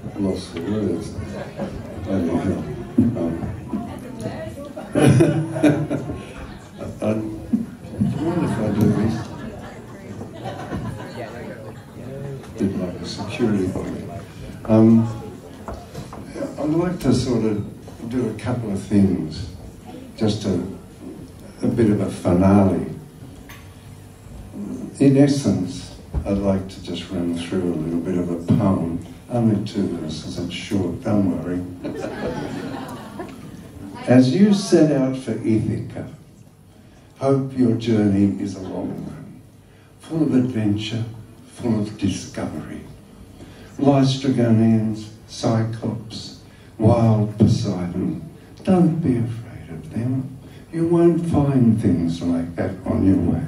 I've lost the words. Bloody hell. I wonder if I do this. Bit like a security body. I'd like to sort of do a couple of things, just a bit of a finale. In essence, I'd like to just run through a little bit of a poem. Only 2 verses, it's short, don't worry. As you set out for Ithaca, hope your journey is a long one, full of adventure, full of discovery. Lystragonians, Cyclops, wild Poseidon, don't be afraid of them. You won't find things like that on your way,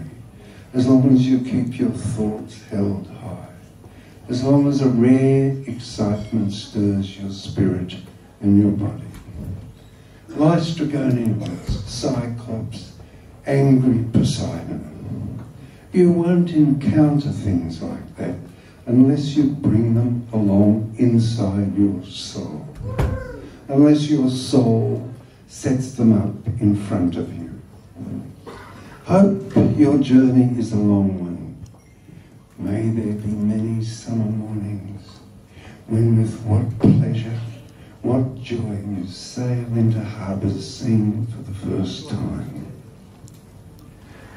as long as you keep your thoughts held high, as long as a rare excitement stirs your spirit and your body. Lystragonians, Cyclops, angry Poseidon, you won't encounter things like that unless you bring them along inside your soul, unless your soul sets them up in front of you. Hope your journey is a long one. May there be many summer mornings when with what pleasure, what joy you sail into harbours seen for the first time.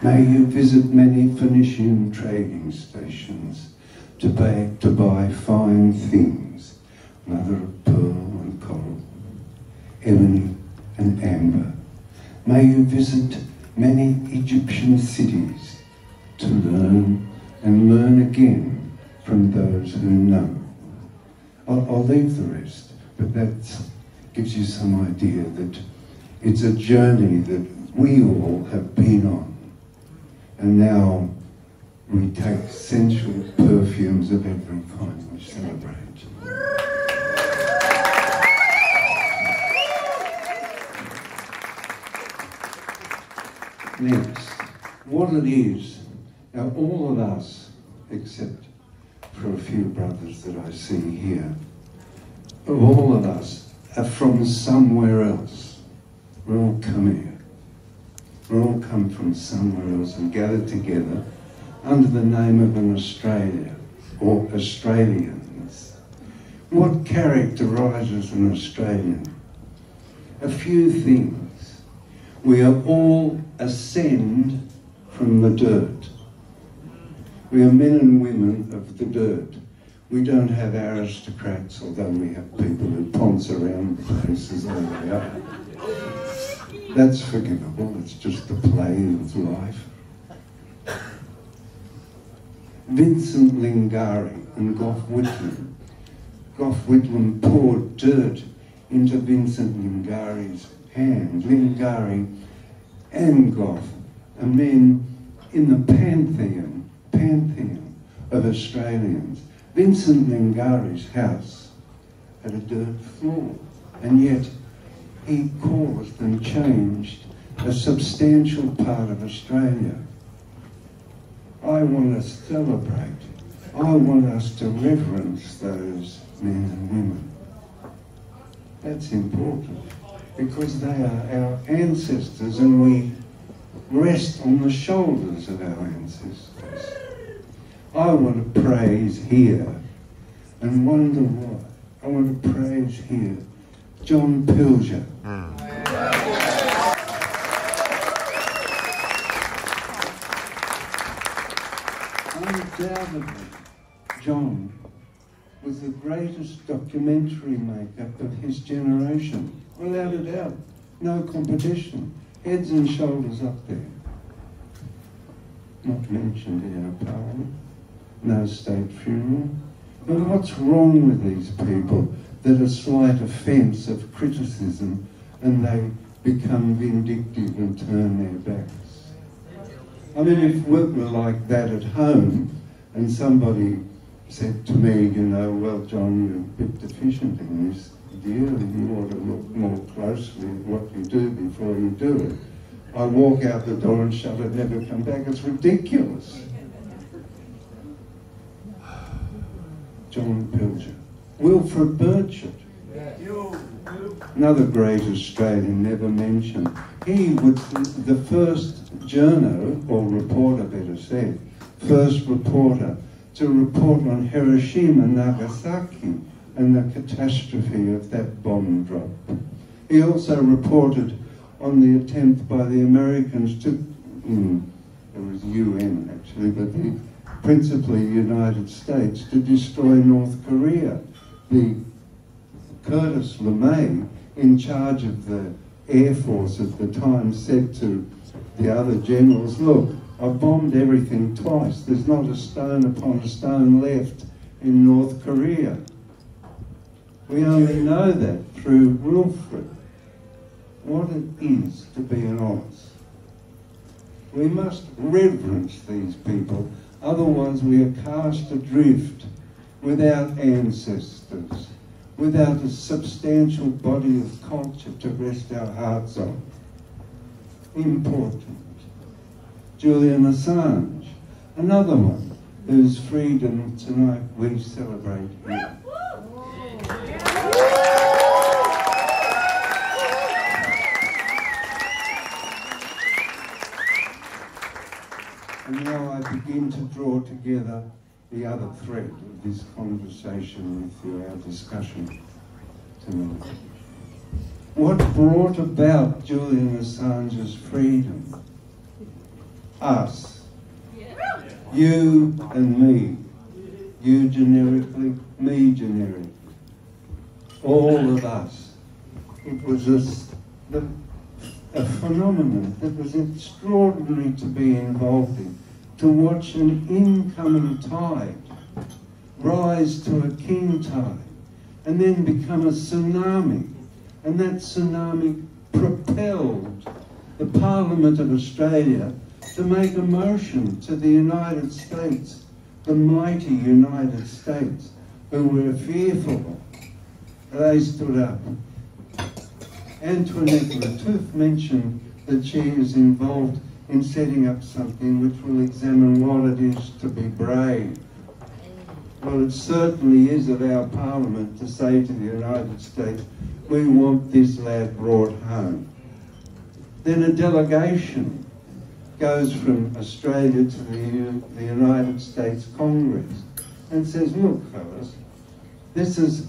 May you visit many Phoenician trading stations to buy fine things, mother of pearl and coral, ebony and amber. May you visit many Egyptian cities to learn and learn again from those who know. I'll leave the rest, but that gives you some idea that it's a journey that we all have been on. And now we take sensual perfumes of every kind we celebrate. Next, what it is. Now all of us, except for a few brothers that I see here, all of us are from somewhere else. We all come here. We all come from somewhere else and gathered together under the name of an Australia, or Australians. What characterises an Australian? A few things. We are all ascend from the dirt. We are men and women of the dirt. We don't have aristocrats, although we have people who ponce around places where they are. That's forgivable, it's just the play of life. Vincent Lingari and Gough Whitlam. Gough Whitlam poured dirt into Vincent Lingari's hand. Lingari and Gough are men in the pantheon of Australians. Vincent Lingari's house had a dirt floor, and yet he caused and changed a substantial part of Australia. I want to celebrate. I want us to reverence those men and women. That's important because they are our ancestors and we rest on the shoulders of our ancestors. I want to praise here and wonder why. I want to praise here John Pilger. Undoubtedly, John was the greatest documentary maker of his generation, without a doubt. No competition, heads and shoulders up there. Not mentioned in our parliament, no state funeral. But what's wrong with these people that a slight offence of criticism and they become vindictive and turn their backs? I mean, if we were like that at home and somebody said to me, you know, well, John, you're a bit deficient in this deal and you ought to look more closely at what you do before you do it. I walk out the door and shut it, never come back. It's ridiculous. John Pilger. Wilfred Burchett, another great Australian never mentioned. He was the first journo, or reporter better said, first reporter to report on Hiroshima, Nagasaki and the catastrophe of that bomb drop. He also reported on the attempt by the Americans to, it was UN actually, but principally the United States, to destroy North Korea. The Curtis LeMay, in charge of the Air Force at the time, said to the other generals, look, I've bombed everything twice. There's not a stone upon a stone left in North Korea. We only know that through Wilfred. What it is to be an Oz. We must reverence these people, otherwise we are cast adrift without ancestors, without a substantial body of culture to rest our hearts on. Important. Julian Assange, another one whose freedom tonight we celebrate here. And now I begin to draw together the other thread of this conversation with you, our discussion tonight. What brought about Julian Assange's freedom? Us. You and me. You generically, me generically. All of us. It was a phenomenon that was extraordinary to be involved in, to watch an incoming tide rise to a king tide and then become a tsunami, and that tsunami propelled the Parliament of Australia to make a motion to the United States, the mighty United States, who were fearful. They stood up. Antoinette Lattouf mentioned that she is involved in setting up something which will examine what it is to be brave. Well, it certainly is of our Parliament to say to the United States, we want this lad brought home. Then a delegation goes from Australia to the United States Congress and says, look, fellas, this is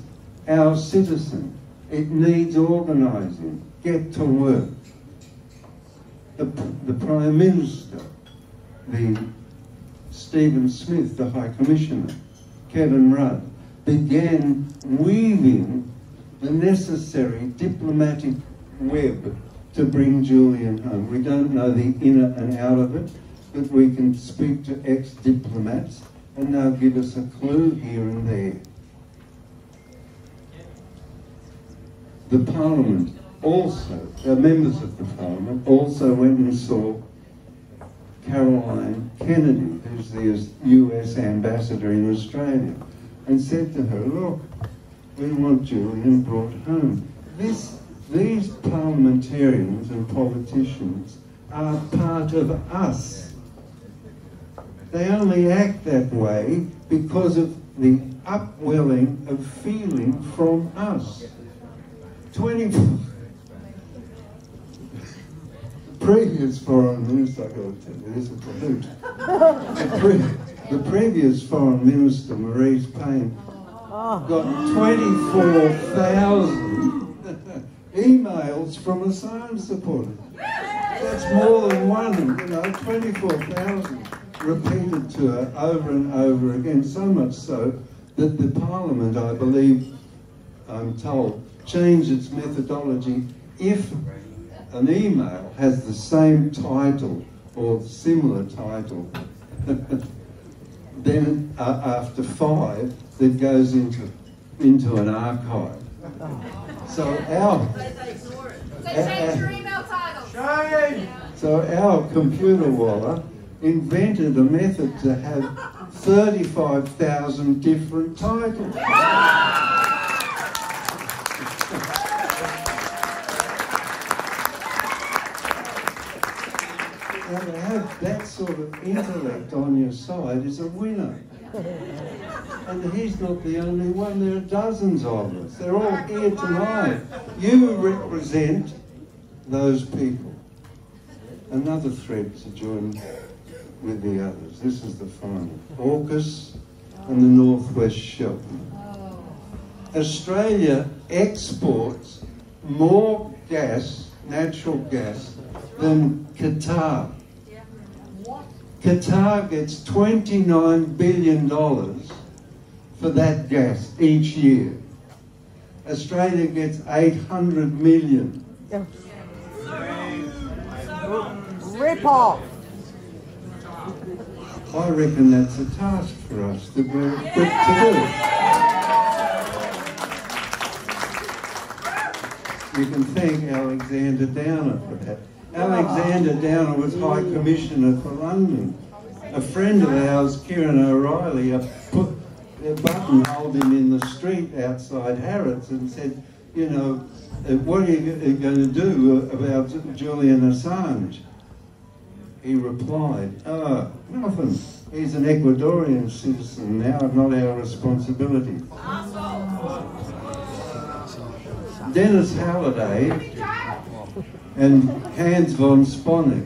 our citizen. It needs organising. Get to work. The Prime Minister, Stephen Smith, the High Commissioner, Kevin Rudd, began weaving the necessary diplomatic web to bring Julian home. We don't know the inner and out of it, but we can speak to ex-diplomats and they'll give us a clue here and there. The Parliament also, members of the Parliament also went and saw Caroline Kennedy, who's the US ambassador in Australia, and said to her, look, we want Julian brought home. These parliamentarians and politicians are part of us. They only act that way because of the upwelling of feeling from us. Previous foreign minister, I've got to tell you, this is a pollute. The previous foreign minister, Maurice Payne, got 24,000 emails from Assange supporters. That's more than one, 24,000 repeated to her over and over again, so much so that the Parliament, I believe, I'm told, changed its methodology. If an email has the same title or similar title, then after 5, it goes into an archive. So our computer walla invented a method to have 35,000 different titles. Now, to have that sort of intellect on your side is a winner. And he's not the only one, there are dozens of us. They're all here tonight. You represent those people. Another thread to join with the others. This is the final. AUKUS and the Northwest Shelf. Australia exports more gas, natural gas, than Qatar. Qatar gets $29 billion for that gas each year. Australia gets 800 million. Rip off. I reckon that's a task for us that we're equipped to do. You can thank Alexander Downer for that. Alexander Downer was High Commissioner for London. A friend of ours, Kieran O'Reilly, put a buttonholed him in the street outside Harrods and said, you know, what are you going to do about Julian Assange? He replied, oh, nothing. He's an Ecuadorian citizen now, not our responsibility. Dennis Halliday and Hans von Sponek,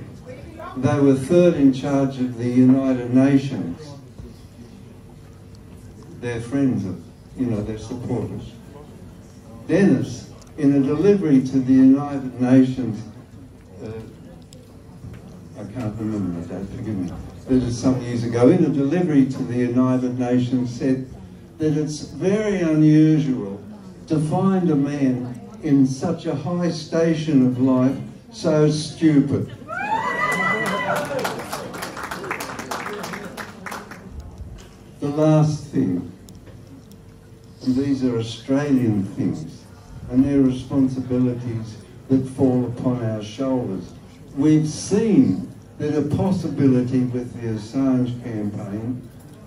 they were third in charge of the United Nations. They're friends of, you know, they're supporters. Dennis, in a delivery to the United Nations, I can't remember that, forgive me. This is some years ago, in a delivery to the United Nations, said that it's very unusual to find a man in such a high station of life so stupid. The last thing, and these are Australian things, and they're responsibilities that fall upon our shoulders. We've seen that a possibility with the Assange campaign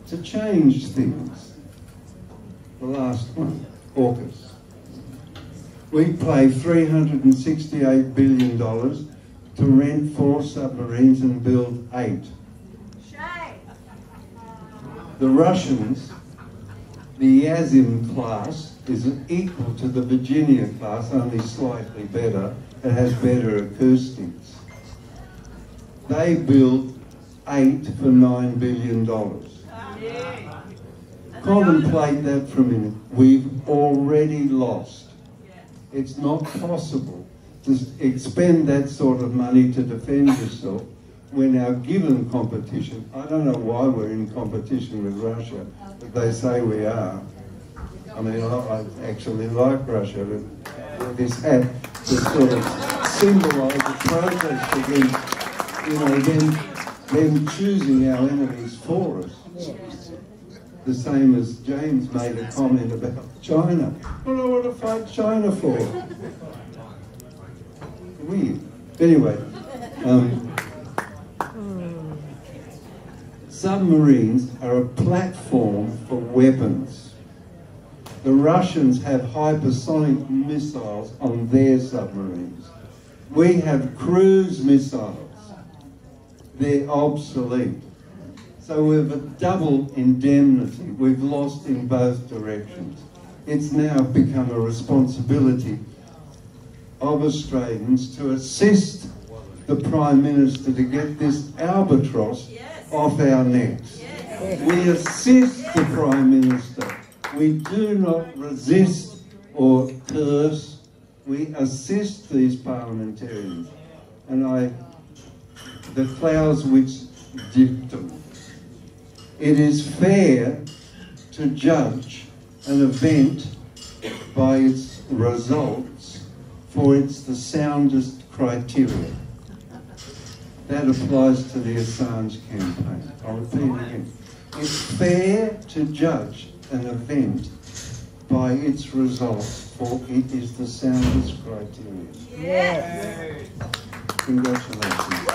to change things. The last one, AUKUS. We pay $368 billion to rent 4 submarines and build 8. The Russians, the Yazim class is equal to the Virginia class, only slightly better. It has better acoustics. They built 8 for $9 billion. Contemplate that for a minute. We've already lost. It's not possible to expend that sort of money to defend yourself when our given competition, I don't know why we're in competition with Russia, but they say we are. I mean, I actually like Russia, but this hat to sort of symbolise the protest against, you know, them choosing our enemies for us. The same as James made a comment about China. What do I want to fight China for? Weird. Anyway, submarines are a platform for weapons. The Russians have hypersonic missiles on their submarines. We have cruise missiles. They're obsolete. So we've a double indemnity. We've lost in both directions. It's now become a responsibility of Australians to assist the Prime Minister to get this albatross off our necks. We assist the Prime Minister. We do not resist or curse. We assist these parliamentarians. And the Clausewitz dictum. It is fair to judge an event by its results, for it's the soundest criteria. That applies to the Assange campaign. I'll repeat it again. It's fair to judge an event by its results, for it is the soundest criteria. Yes. Congratulations.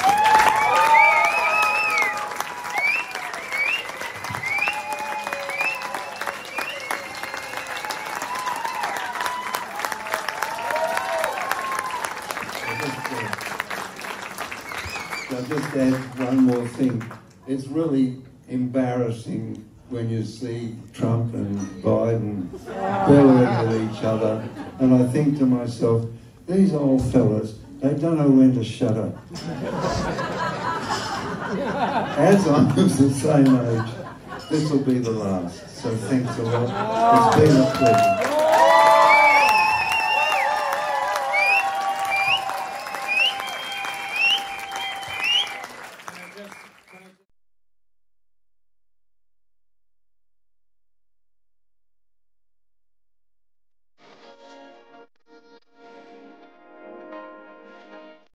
I'll just add one more thing. It's really embarrassing when you see Trump and Biden bellowing at each other, and I think to myself, these old fellas, they don't know when to shut up. As I'm of the same age, this will be the last. So thanks a lot. It's been a pleasure.